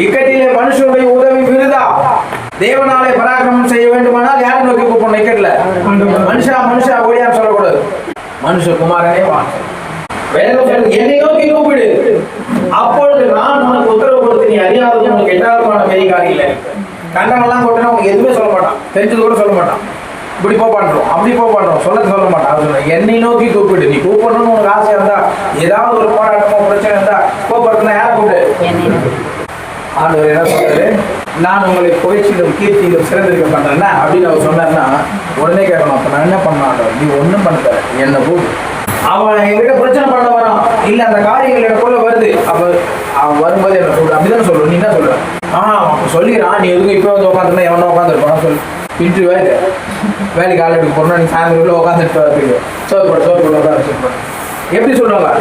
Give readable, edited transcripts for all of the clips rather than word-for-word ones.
இக்கட்டிலே மனுஷனுடைய உதவி விருதா. தேவனாலே பராக்கிரமம் செய்ய வேண்டுமானால் யாரை நோக்கி கூப்பிடணும்? இக்கட்டில மனுஷா ஓடியான்னு சொல்லக்கூடாது. மனுஷகுமாரனே வா. வேதம் சொல்லுது, என்னை நோக்கி கூப்பிடு, அப்பொழுது நான் உனக்கு உத்தரவு கொடுத்து நீ அறியாதது உனக்கு எட்டாவதுமான பெரிய காரியம் இல்லை. கண்டவெல்லாம் கொட்டினா உனக்கு எதுவுமே சொல்ல மாட்டான், தெரிஞ்சது கூட சொல்ல மாட்டான். இப்படி போ பண்றோம், அப்படி போ பண்றோம், சொல்ல மாட்டான். அது சொல்ல, என்னை நோக்கி கூப்பிடு. நீ கூப்பிடணும்னு உனக்கு ஆசையா இருந்தா, ஏதாவது ஒரு போராட்டமோ பிரச்சனை இருந்தா கூப்பிடுறதுனா யாரை கூப்பிடு? ஆண்டவர் என்ன சொல்றாரு? நான் உங்களை புகழ்ச்சியிலும் கீர்த்தியிலும் சிறந்திருக்க பண்றேன்னா அப்படின்னு அவர் சொன்னார்னா உடனே கேட்கணும், அப்ப நான் என்ன பண்ணான்? நீ ஒன்றும் பண்ண என்ன கூப்பிடு. அவன் என்கிட்ட பிரச்சனை பண்ண வரான், இல்ல அந்த காரியங்கள் எனக்குள்ள வருது, அப்ப அவன் வரும்போது என்ன கூப்பிடு அப்படிதான் சொல்லுவோம். நீ என்ன சொல்ற? அப்ப சொல்லிடுறான், நீ எதுவும் இப்போ வந்து உட்காந்துருந்தா எவனா உட்காந்துருப்பான் சொல்லு. பின்று வேலைக்கு ஆள் எடுக்க போறோம்னா நீ சாயந்தரம் உட்காந்துட்டு வரதுக்கு சோறு போட்டு உட்காந்து எப்படி சொல்லுவாங்க?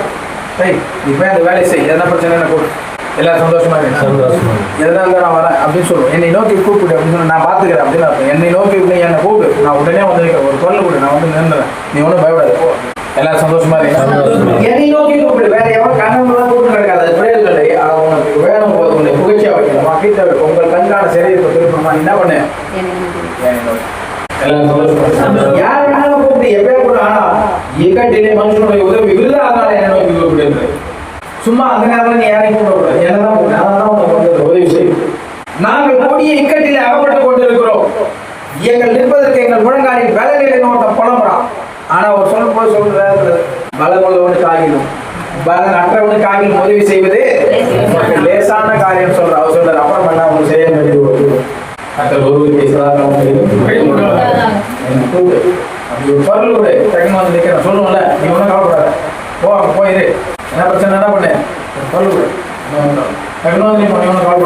இப்போ அந்த வேலையை செய், எதனா பிரச்சனை என்ன கூப்பிடு, எல்லாரும் சந்தோஷமா இருக்கு, எதனால நான் வரேன் அப்படின்னு சொல்லுவோம். என்னை நோக்கி கூப்பிடு அப்படின்னு சொல்லி நான் பாத்துக்கிறேன் அப்படின்னு அர்த்தம். என்னை நோக்கி என்னை கூப்பிடு, நான் உடனே வந்து ஒரு தொழில் கொடு, நான் வந்து நின்றுறேன், நீ ஒன்றும் பயப்படாது, எல்லாரும் சந்தோஷமா இருக்கு. என்னை நோக்கி கூப்பிடு, வேற எவன் கண்ணெல்லாம் கூப்பிட்டு கிடைக்காது. அது பிள்ளைகளை உனக்கு வேணும் போது உன்னை புகழ்ச்சியா வைக்கணுமா, கீழே வைக்கும் உங்கள் கண்காண சிறையை திருப்பணுமா, என்ன பண்ணு எல்லாரும் சந்தோஷமா. யார் வேணாலும் கூப்பிட்டு எப்பயே கூட, ஆனா இக்கட்டிலே மனுஷனுடைய உதவி விருதா, அதனால என்ன நோக்கி கூப்பிடு. சும்மா அந்த நேரத்தில் நீ யாரையும் கூப்பிடக்கூடாது, என்னதான் கூப்பிடு, அதான் உனக்கு உதவி செய்யும். நாங்கள் கூடிய இக்கட்டிலே அகப்பட்டு கொண்டு இருக்கிறோம், எங்கள் நிற்பதற்கு எங்கள் முழங்காலில் பலநிலை நோட்ட புலம்புறான். ஆனா அவர் சொல்லும் போது சொல்றாரு, பலமுள்ளவனுக்கு ஆகிடும் பலன் அற்றவனுக்கு ஆகிலும் உதவி செய்வது லேசான காரியம் சொல்ற. அவர் சொல்றாரு, அப்புறம் பண்ண அவங்க செய்ய வேண்டியது அப்படி ஒரு பொருள் கூட டக்குனு வந்து நிற்கிறேன் சொல்லுவோம்ல, நீ ஒன்றும் கவலைப்படாத, போ அங்கே போயிரு, என்ன பிரச்சனை என்ன பண்ணு பொருள் கூட டக்குனு வந்து நீ ஒன்றும் கவலைப்படாது.